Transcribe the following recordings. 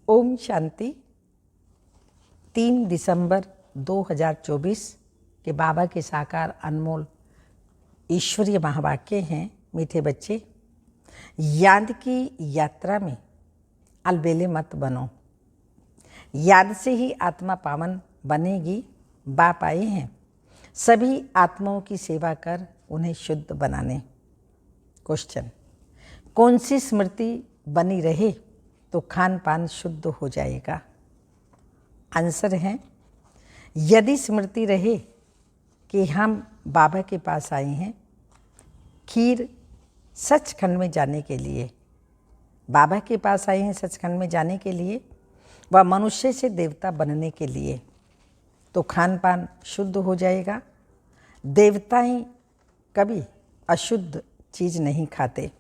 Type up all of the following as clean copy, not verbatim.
ओम शांति। 3 दिसंबर 2024 के बाबा के साकार अनमोल ईश्वरीय महावाक्य हैं। मीठे बच्चे, याद की यात्रा में अलबेले मत बनो। याद से ही आत्मा पावन बनेगी। बाप आए हैं सभी आत्माओं की सेवा कर उन्हें शुद्ध बनाने। क्वेश्चन, कौन सी स्मृति बनी रहे तो खान पान शुद्ध हो जाएगा? आंसर है, यदि स्मृति रहे कि हम बाबा के पास आए हैं खीर सचखंड में जाने के लिए, बाबा के पास आए हैं सचखंड में जाने के लिए, वह मनुष्य से देवता बनने के लिए, तो खान पान शुद्ध हो जाएगा। देवताएं कभी अशुद्ध चीज़ नहीं खाते।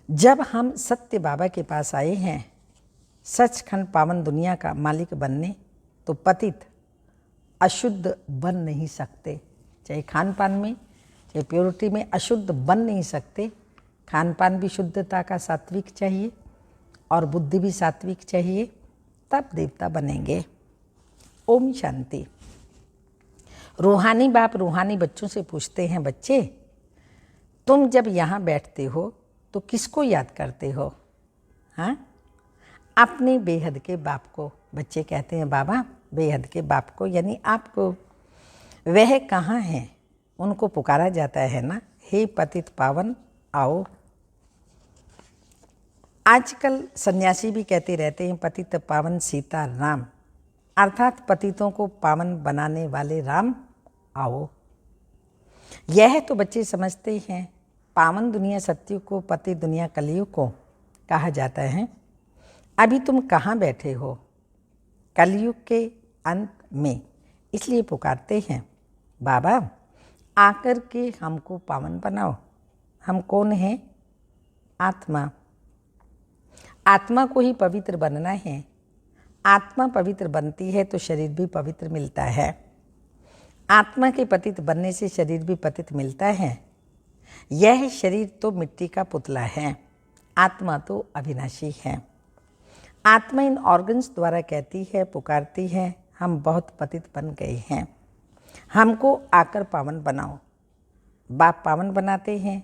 जब हम सत्य बाबा के पास आए हैं सचखंड पावन दुनिया का मालिक बनने, तो पतित अशुद्ध बन नहीं सकते। चाहे खान पान में चाहे प्योरिटी में अशुद्ध बन नहीं सकते। खान पान भी शुद्धता का सात्विक चाहिए और बुद्धि भी सात्विक चाहिए, तब देवता बनेंगे। ओम शांति। रूहानी बाप रूहानी बच्चों से पूछते हैं, बच्चे तुम जब यहाँ बैठते हो तो किसको याद करते हो? हाँ, अपने बेहद के बाप को। बच्चे कहते हैं, बाबा बेहद के बाप को यानी आपको। वह कहाँ हैं? उनको पुकारा जाता है ना, हे पतित पावन आओ। आजकल सन्यासी भी कहते रहते हैं पतित पावन सीता राम, अर्थात पतितों को पावन बनाने वाले राम आओ। यह तो बच्चे समझते हैं। पावन दुनिया सत्युग को, पति दुनिया कलयुग को कहा जाता है। अभी तुम कहाँ बैठे हो? कलयुग के अंत में, इसलिए पुकारते हैं, बाबा आकर के हमको पावन बनाओ। हम कौन हैं? आत्मा। आत्मा को ही पवित्र बनना है। आत्मा पवित्र बनती है तो शरीर भी पवित्र मिलता है। आत्मा के पतित बनने से शरीर भी पतित मिलता है। यह शरीर तो मिट्टी का पुतला है, आत्मा तो अविनाशी है। आत्मा इन ऑर्गन्स द्वारा कहती है, पुकारती है, हम बहुत पतित बन गए हैं, हमको आकर पावन बनाओ। बाप पावन बनाते हैं।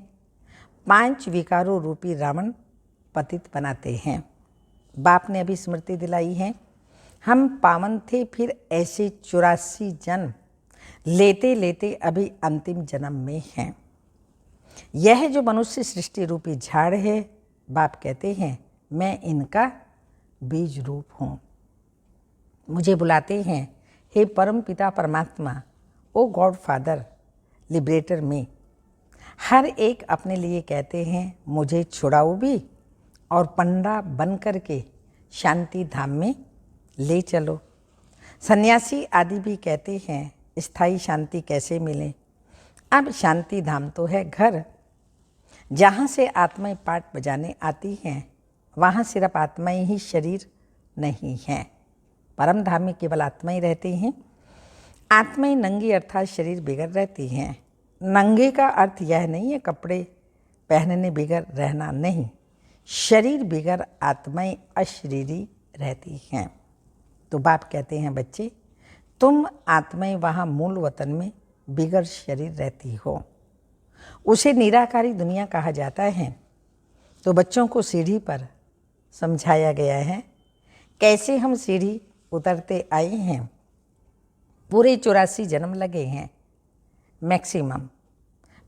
5 विकारों रूपी रावण पतित बनाते हैं। बाप ने अभी स्मृति दिलाई है, हम पावन थे, फिर ऐसे 84 जन्म लेते लेते अभी अंतिम जन्म में हैं। यह जो मनुष्य सृष्टि रूपी झाड़ है, बाप कहते हैं मैं इनका बीज रूप हूँ। मुझे बुलाते हैं, हे परम पिता परमात्मा, ओ गॉड फादर लिबरेटर में। हर एक अपने लिए कहते हैं मुझे छुड़ाओ भी और पंडा बन कर के शांति धाम में ले चलो। सन्यासी आदि भी कहते हैं स्थायी शांति कैसे मिले? अब शांति धाम तो है घर, जहाँ से आत्माएं पाठ बजाने आती हैं। वहाँ सिर्फ आत्माएं ही, शरीर नहीं हैं। परम धाम में केवल आत्माएं रहती हैं। आत्माएं नंगी अर्थात शरीर बिगड़ रहती हैं। नंगे का अर्थ यह नहीं है कपड़े पहनने बिगड़ रहना, नहीं। शरीर बिगड़ आत्माएं अशरीरी रहती हैं। तो बाप कहते हैं, बच्चे तुम आत्माएं वहाँ मूल वतन में बिगड़ शरीर रहती हो, उसे निराकारी दुनिया कहा जाता है। तो बच्चों को सीढ़ी पर समझाया गया है कैसे हम सीढ़ी उतरते आए हैं। पूरे 84 जन्म लगे हैं मैक्सिमम,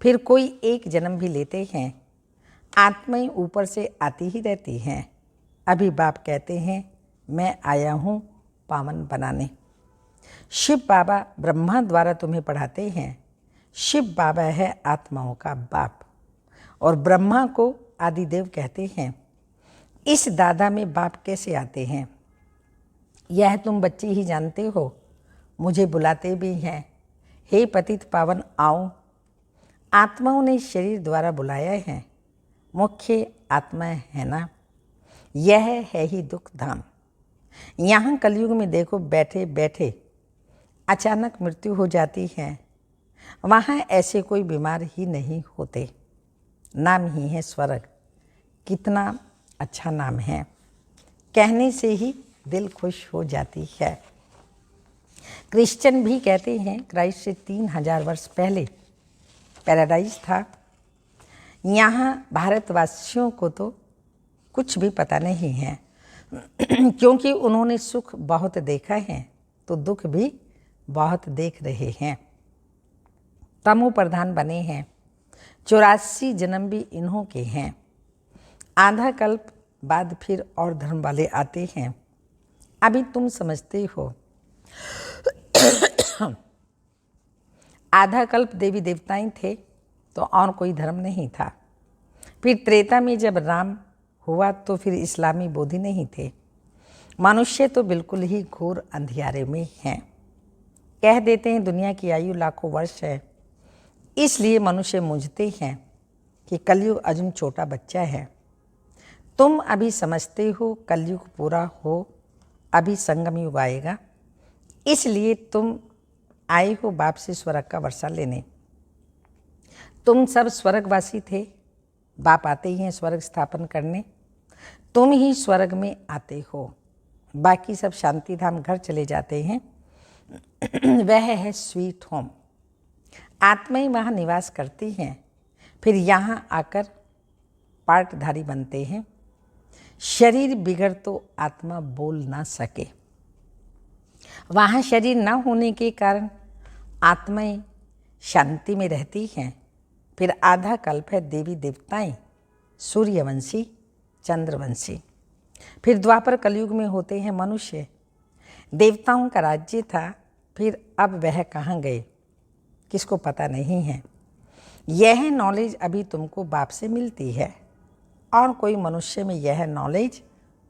फिर कोई एक जन्म भी लेते हैं। आत्माएं ऊपर से आती ही रहती हैं। अभी बाप कहते हैं मैं आया हूँ पावन बनाने। शिव बाबा ब्रह्मा द्वारा तुम्हें पढ़ाते हैं। शिव बाबा है आत्माओं का बाप और ब्रह्मा को आदिदेव कहते हैं। इस दादा में बाप कैसे आते हैं यह तुम बच्चे ही जानते हो। मुझे बुलाते भी हैं, हे पतित पावन आओ। आत्माओं ने शरीर द्वारा बुलाया है, मुख्य आत्मा है ना। यह है ही दुख धाम। यहाँ कलयुग में देखो, बैठे बैठे अचानक मृत्यु हो जाती है। वहाँ ऐसे कोई बीमार ही नहीं होते। नाम ही है स्वर्ग। कितना अच्छा नाम है। कहने से ही दिल खुश हो जाती है। क्रिश्चियन भी कहते हैं क्राइस्ट से 3000 वर्ष पहले पैराडाइज था। यहाँ भारतवासियों को तो कुछ भी पता नहीं है क्योंकि उन्होंने सुख बहुत देखा है तो दुख भी बहुत देख रहे हैं। तमो प्रधान बने हैं, 84 जन्म भी इन्हों के हैं। आधा कल्प बाद फिर और धर्म वाले आते हैं। अभी तुम समझते हो आधा कल्प देवी देवताएं थे तो और कोई धर्म नहीं था। फिर त्रेता में जब राम हुआ तो फिर इस्लामी बोधि नहीं थे। मनुष्य तो बिल्कुल ही घोर अंधियारे में हैं। कह देते हैं दुनिया की आयु लाखों वर्ष है, इसलिए मनुष्य मूझते हैं कि कलयुग अजून छोटा बच्चा है। तुम अभी समझते हो कलयुग पूरा हो, अभी संगम युग आएगा, इसलिए तुम आए हो बाप से स्वर्ग का वर्षा लेने। तुम सब स्वर्गवासी थे, बाप आते ही हैं स्वर्ग स्थापन करने। तुम ही स्वर्ग में आते हो, बाकी सब शांति धाम घर चले जाते हैं। वह है स्वीट होम। आत्मा ही वहाँ निवास करती हैं, फिर यहाँ आकर पार्टधारी बनते हैं। शरीर बिगड़ तो आत्मा बोल ना सके। वहाँ शरीर न होने के कारण आत्माएं शांति में रहती हैं। फिर आधा कल्प है देवी देवताएं सूर्यवंशी चंद्रवंशी। फिर द्वापर कलयुग में होते हैं मनुष्य। देवताओं का राज्य था, फिर अब वह कहाँ गए किसको पता नहीं है। यह नॉलेज अभी तुमको बाप से मिलती है और कोई मनुष्य में यह नॉलेज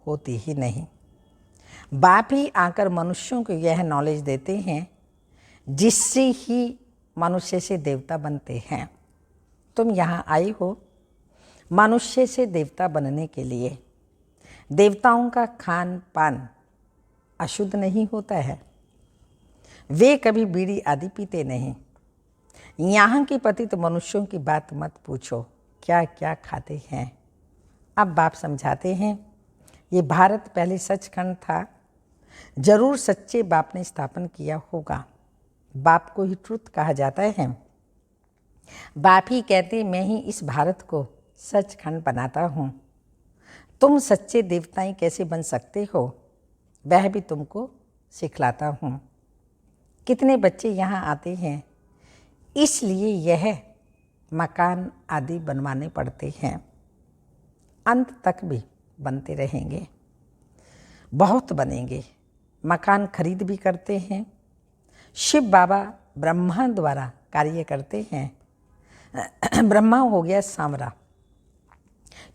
होती ही नहीं। बाप ही आकर मनुष्यों को यह नॉलेज देते हैं जिससे ही मनुष्य से देवता बनते हैं। तुम यहाँ आई हो मनुष्य से देवता बनने के लिए। देवताओं का खान पान अशुद्ध नहीं होता है, वे कभी बीड़ी आदि पीते नहीं। यहाँ के पतित मनुष्यों की बात मत पूछो क्या क्या खाते हैं। अब बाप समझाते हैं ये भारत पहले सचखंड था, जरूर सच्चे बाप ने स्थापन किया होगा। बाप को ही ट्रुथ कहा जाता है। बाप ही कहते मैं ही इस भारत को सचखंड बनाता हूँ। तुम सच्चे देवताएं कैसे बन सकते हो वह भी तुमको सिखलाता हूँ। कितने बच्चे यहाँ आते हैं, इसलिए यह मकान आदि बनवाने पड़ते हैं। अंत तक भी बनते रहेंगे, बहुत बनेंगे। मकान खरीद भी करते हैं। शिव बाबा ब्रह्मा द्वारा कार्य करते हैं। ब्रह्मा हो गया सांवरा,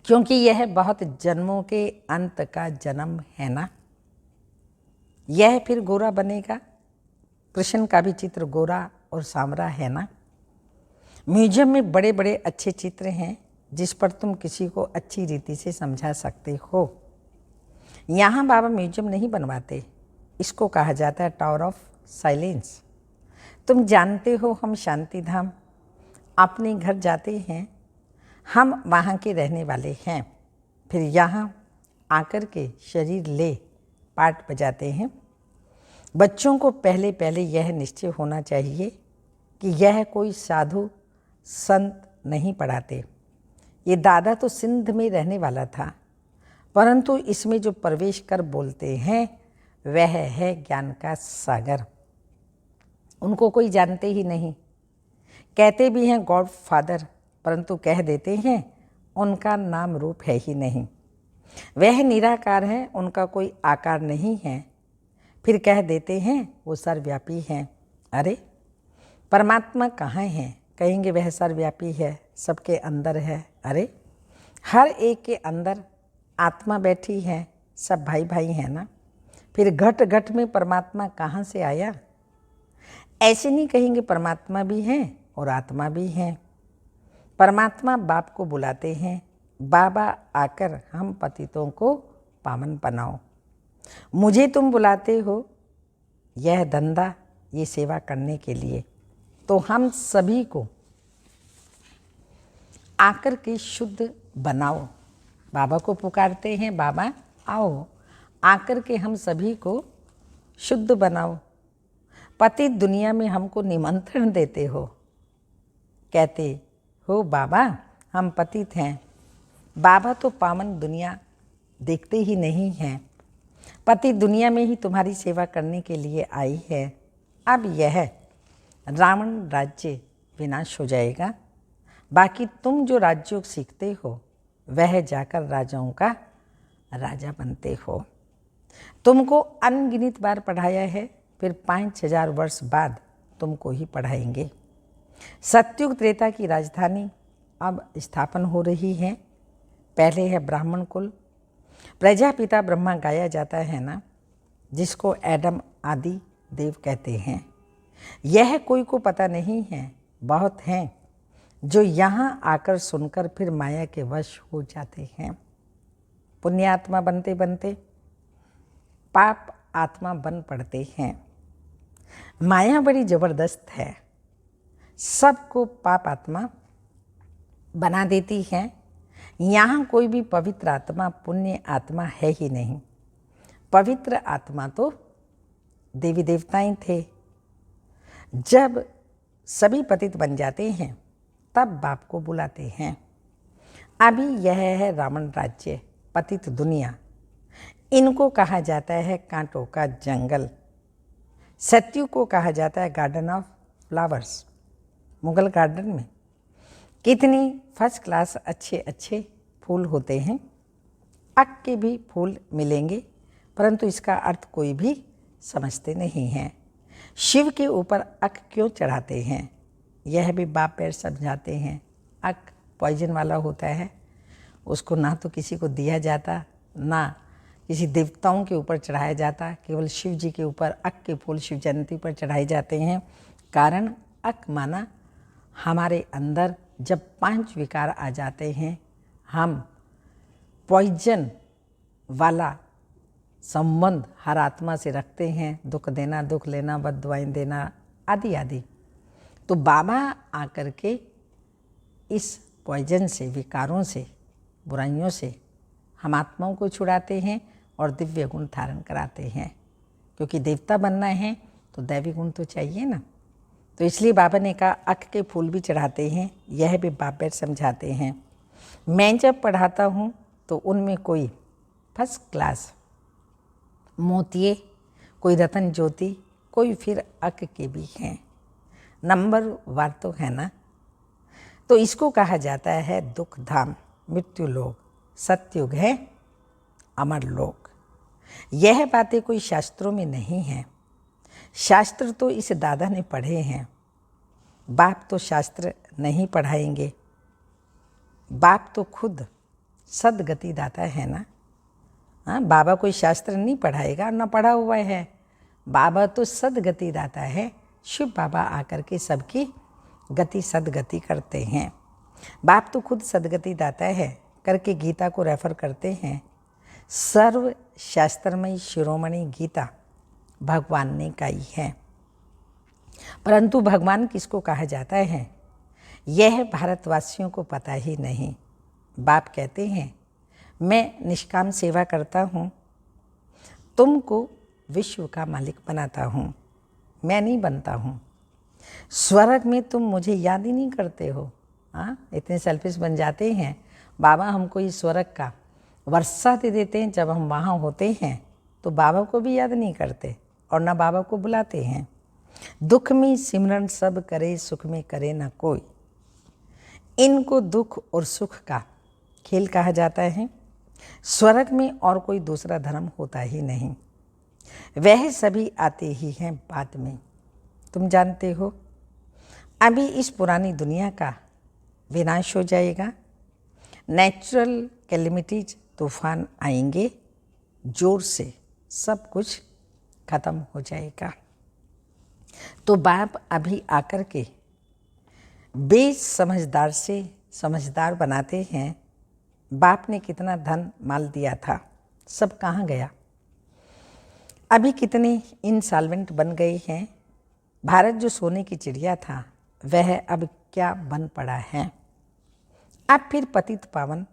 क्योंकि यह बहुत जन्मों के अंत का जन्म है ना। यह फिर गोरा बनेगा। कृष्ण का भी चित्र गोरा और सांवरा है ना। म्यूजियम में बड़े बड़े अच्छे चित्र हैं जिस पर तुम किसी को अच्छी रीति से समझा सकते हो। यहाँ बाबा म्यूजियम नहीं बनवाते, इसको कहा जाता है टावर ऑफ साइलेंस। तुम जानते हो हम शांति धाम अपने घर जाते हैं, हम वहाँ के रहने वाले हैं। फिर यहाँ आकर के शरीर ले पाठ बजाते हैं। बच्चों को पहले पहले यह निश्चय होना चाहिए कि यह कोई साधु संत नहीं पढ़ाते। ये दादा तो सिंध में रहने वाला था, परंतु इसमें जो प्रवेश कर बोलते हैं वह है ज्ञान का सागर। उनको कोई जानते ही नहीं। कहते भी हैं गॉड फादर, परंतु कह देते हैं उनका नाम रूप है ही नहीं। वह निराकार है, उनका कोई आकार नहीं है। फिर कह देते हैं वो सर्वव्यापी हैं। अरे परमात्मा कहाँ है? कहेंगे वह सर्वव्यापी है, सबके अंदर है। अरे हर एक के अंदर आत्मा बैठी है, सब भाई भाई हैं ना। फिर घट घट में परमात्मा कहाँ से आया? ऐसे नहीं कहेंगे परमात्मा भी है और आत्मा भी है। परमात्मा बाप को बुलाते हैं, बाबा आकर हम पतितों को पावन बनाओ। मुझे तुम बुलाते हो यह धंधा, ये सेवा करने के लिए, तो हम सभी को आकर के शुद्ध बनाओ। बाबा को पुकारते हैं, बाबा आओ आकर के हम सभी को शुद्ध बनाओ। पतित दुनिया में हमको निमंत्रण देते हो, कहते हो बाबा हम पतित हैं। बाबा तो पावन दुनिया देखते ही नहीं हैं, पतित दुनिया में ही तुम्हारी सेवा करने के लिए आई है। अब यह रावण राज्य विनाश हो जाएगा, बाकी तुम जो राजयोग सीखते हो वह जाकर राजाओं का राजा बनते हो। तुमको अनगिनत बार पढ़ाया है, फिर 5000 वर्ष बाद तुमको ही पढ़ाएंगे। सतयुग त्रेता की राजधानी अब स्थापन हो रही है। पहले है ब्राह्मण कुल, प्रजापिता ब्रह्मा गाया जाता है ना, जिसको एडम आदि देव कहते हैं। यह कोई को पता नहीं है, बहुत हैं जो यहाँ आकर सुनकर फिर माया के वश हो जाते हैं। पुण्यात्मा बनते बनते पाप आत्मा बन पड़ते हैं। माया बड़ी जबरदस्त है, सबको पाप आत्मा बना देती है। यहाँ कोई भी पवित्र आत्मा पुण्य आत्मा है ही नहीं। पवित्र आत्मा तो देवी देवताएं थे। जब सभी पतित बन जाते हैं तब बाप को बुलाते हैं। अभी यह है रावण राज्य, पतित दुनिया। इनको कहा जाता है कांटों का जंगल। सत्यु को कहा जाता है garden of flowers. Mughal garden में कितनी फर्स्ट क्लास अच्छे अच्छे फूल होते हैं। अक के भी फूल मिलेंगे, परंतु इसका अर्थ कोई भी समझते नहीं हैं। शिव के ऊपर अक क्यों चढ़ाते हैं, यह भी बाप पैर समझाते हैं। अक पॉइजन वाला होता है, उसको ना तो किसी को दिया जाता, ना किसी देवताओं के ऊपर चढ़ाया जाता। केवल शिव जी के ऊपर अक के फूल शिव जयंती पर चढ़ाए जाते हैं। कारण अक माना हमारे अंदर जब 5 विकार आ जाते हैं, हम पॉइजन वाला संबंध हर आत्मा से रखते हैं, दुख देना, दुख लेना, बद्दुआएं देना आदि आदि। तो बाबा आकर के इस पॉइजन से, विकारों से, बुराइयों से हम आत्माओं को छुड़ाते हैं और दिव्य गुण धारण कराते हैं। क्योंकि देवता बनना है तो दैवी गुण तो चाहिए ना। तो इसलिए बाबा ने कहा अक के फूल भी चढ़ाते हैं। यह भी बाप बैठ समझाते हैं। मैं जब पढ़ाता हूँ तो उनमें कोई फर्स्ट क्लास मोतिये, कोई रतन ज्योति, कोई फिर अक के भी हैं। नंबर वार तो है ना। तो इसको कहा जाता है दुख धाम, मृत्यु लोक। सतयुग है अमर लोक। यह बातें कोई शास्त्रों में नहीं हैं। शास्त्र तो इस दादा ने पढ़े हैं, बाप तो शास्त्र नहीं पढ़ाएंगे। बाप तो खुद सदगति दाता है ना। हाँ, बाबा कोई शास्त्र नहीं पढ़ाएगा, ना पढ़ा हुआ है। बाबा तो सदगति दाता है। शिव बाबा आकर के सबकी गति सदगति करते हैं। बाप तो खुद सदगति दाता है करके गीता को रेफर करते हैं। सर्व शास्त्रमयी शिरोमणि गीता भगवान ने गाई है। परंतु भगवान किसको कहा जाता है, यह भारतवासियों को पता ही नहीं। बाप कहते हैं मैं निष्काम सेवा करता हूँ, तुमको विश्व का मालिक बनाता हूँ, मैं नहीं बनता हूँ। स्वर्ग में तुम मुझे याद ही नहीं करते हो। हाँ, इतने सेल्फिश बन जाते हैं। बाबा हमको इस स्वर्ग का वर्षा दे देते हैं, जब हम वहाँ होते हैं तो बाबा को भी याद नहीं करते और ना बाबा को बुलाते हैं। दुख में सिमरन सब करे, सुख में करे ना कोई। इनको दुख और सुख का खेल कहा जाता है। स्वर्ग में और कोई दूसरा धर्म होता ही नहीं, वह सभी आते ही हैं बाद में। तुम जानते हो अभी इस पुरानी दुनिया का विनाश हो जाएगा। नेचुरल कैलेमिटीज, तूफान आएंगे, जोर से सब कुछ खत्म हो जाएगा। तो बाप अभी आकर के बेसमझदार से समझदार बनाते हैं। बाप ने कितना धन माल दिया था, सब कहाँ गया। अभी कितने इंसॉल्वेंट बन गए हैं। भारत जो सोने की चिड़िया था वह अब क्या बन पड़ा है। अब फिर पतित पावन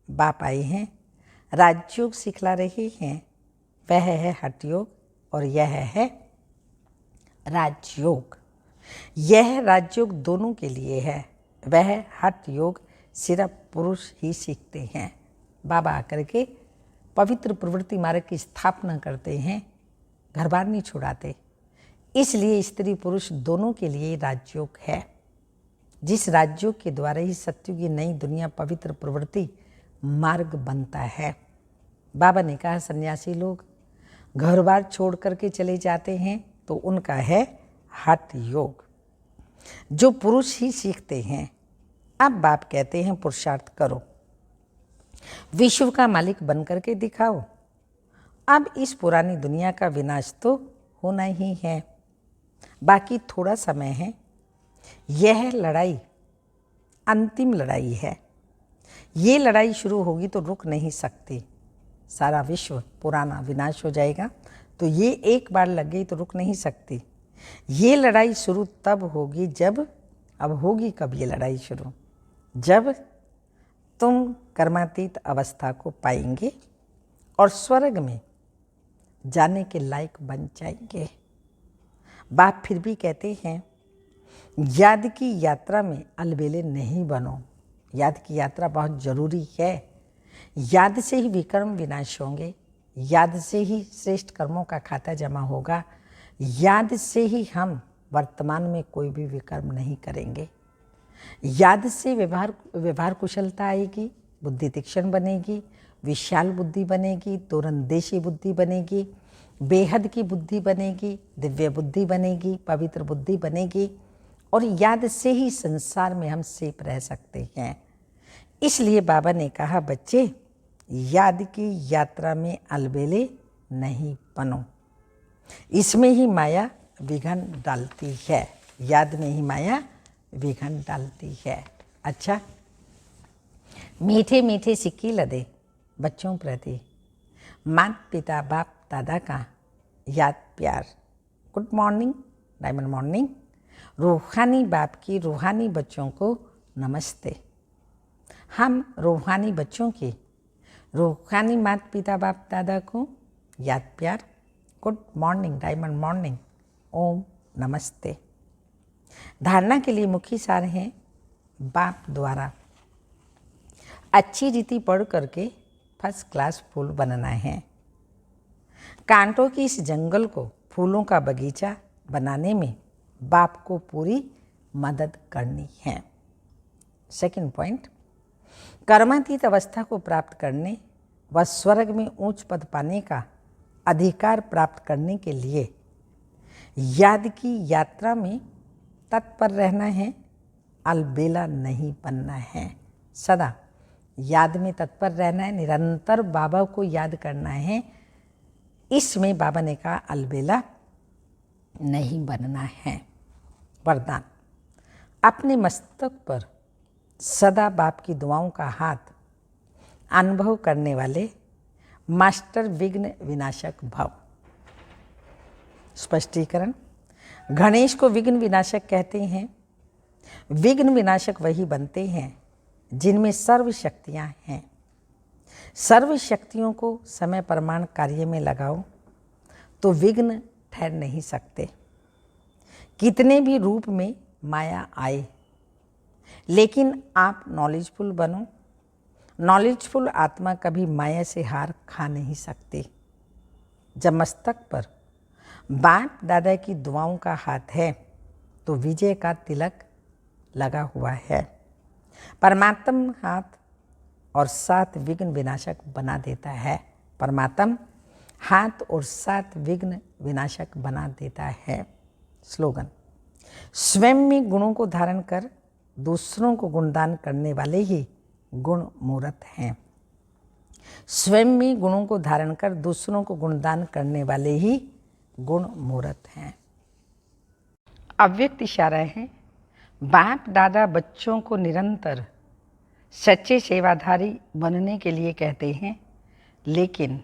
बाप आए हैं, राजयोग सिखला रहे हैं। वह है हठ योग और यह है राजयोग। यह राजयोग दोनों के लिए है। वह हठ योग सिर्फ पुरुष ही सीखते हैं। बाबा आकर के पवित्र प्रवृत्ति मार्ग की स्थापना करते हैं, घर बार नहीं छुड़ाते। इसलिए स्त्री पुरुष दोनों के लिए राजयोग है, जिस राजयोग के द्वारा ही सत्युग की नई दुनिया पवित्र प्रवृत्ति मार्ग बनता है। बाबा ने कहा सन्यासी लोग घर बार छोड़ करके चले जाते हैं तो उनका है हठ योग, जो पुरुष ही सीखते हैं। अब बाप कहते हैं पुरुषार्थ करो, विश्व का मालिक बन करके दिखाओ। अब इस पुरानी दुनिया का विनाश तो होना ही है, बाकी थोड़ा समय है। यह लड़ाई अंतिम लड़ाई है। ये लड़ाई शुरू होगी तो रुक नहीं सकती। सारा विश्व पुराना विनाश हो जाएगा, तो ये एक बार लग गई तो रुक नहीं सकती। ये लड़ाई शुरू तब होगी जब, अब होगी कब ये लड़ाई शुरू? जब तुम कर्मातीत अवस्था को पाएंगे और स्वर्ग में जाने के लायक बन जाएंगे। बाप फिर भी कहते हैं याद की यात्रा में अलबेले नहीं बनो। याद की यात्रा बहुत जरूरी है। याद से ही विकर्म विनाश होंगे, याद से ही श्रेष्ठ कर्मों का खाता जमा होगा, याद से ही हम वर्तमान में कोई भी विकर्म नहीं करेंगे। याद से व्यवहार कुशलता आएगी, बुद्धि तीक्ष्ण बनेगी, विशाल बुद्धि बनेगी, दूरंदेशी बुद्धि बनेगी, बेहद की बुद्धि बनेगी, दिव्य बुद्धि बनेगी, पवित्र बुद्धि बनेगी। और याद से ही संसार में हम सेफ रह सकते हैं। इसलिए बाबा ने कहा बच्चे याद की यात्रा में अलबेले नहीं बनो। इसमें ही माया विघन डालती है, याद में ही माया विघन डालती है। अच्छा, मीठे मीठे सिक्के लदे बच्चों प्रति माता पिता बाप दादा का याद प्यार। Good morning, diamond morning. रूहानी बाप की रूहानी बच्चों को नमस्ते। हम रूहानी बच्चों की रूहानी माता पिता बाप दादा को याद प्यार। गुड मॉर्निंग, डायमंड मॉर्निंग, ओम नमस्ते। धारणा के लिए मुख्य सार हैं बाप द्वारा अच्छी रीति पढ़ करके फर्स्ट क्लास फूल बनना है। कांटों की इस जंगल को फूलों का बगीचा बनाने में बाप को पूरी मदद करनी है। सेकंड पॉइंट, कर्मातीत अवस्था को प्राप्त करने व स्वर्ग में उच्च पद पाने का अधिकार प्राप्त करने के लिए याद की यात्रा में तत्पर रहना है, अलबेला नहीं बनना है। सदा याद में तत्पर रहना है, निरंतर बाबा को याद करना है। इसमें बाबा ने कहा अलबेला नहीं बनना है। वरदान, अपने मस्तक पर सदा बाप की दुआओं का हाथ अनुभव करने वाले मास्टर विघ्न विनाशक भव। स्पष्टीकरण, गणेश को विघ्न विनाशक कहते हैं। विघ्न विनाशक वही बनते हैं जिनमें सर्व शक्तियाँ हैं। सर्व शक्तियों को समय प्रमाण कार्य में लगाओ तो विघ्न ठहर नहीं सकते। कितने भी रूप में माया आए, लेकिन आप नॉलेजफुल बनो। नॉलेजफुल आत्मा कभी माया से हार खा नहीं सकती। जब मस्तक पर बाप दादा की दुआओं का हाथ है तो विजय का तिलक लगा हुआ है। परमात्मा हाथ और साथ विघ्न विनाशक बना देता है। परमात्मा हाथ और साथ विघ्न विनाशक बना देता है। स्लोगन, स्वयं में गुणों को धारण कर दूसरों को गुणदान करने वाले ही गुण मूर्त हैं। स्वयं में गुणों को धारण कर दूसरों को गुणदान करने वाले ही गुण मूर्त हैं। अव्यक्त इशारा है, बाप दादा बच्चों को निरंतर सच्चे सेवाधारी बनने के लिए कहते हैं, लेकिन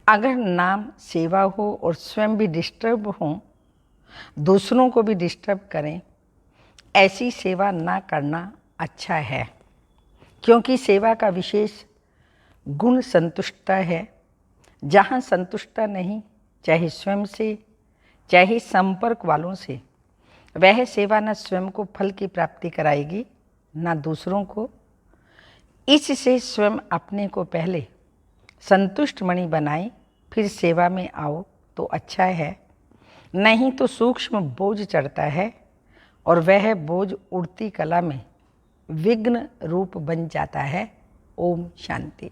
अगर नाम सेवा हो और स्वयं भी डिस्टर्ब हो, दूसरों को भी डिस्टर्ब करें, ऐसी सेवा ना करना अच्छा है। क्योंकि सेवा का विशेष गुण संतुष्टता है। जहाँ संतुष्टता नहीं, चाहे स्वयं से चाहे संपर्क वालों से, वह सेवा न स्वयं को फल की प्राप्ति कराएगी न दूसरों को। इससे स्वयं अपने को पहले संतुष्ट मणि बनाए, फिर सेवा में आओ तो अच्छा है, नहीं तो सूक्ष्म बोझ चढ़ता है और वह बोझ उड़ती कला में विघ्न रूप बन जाता है। ओम शांति।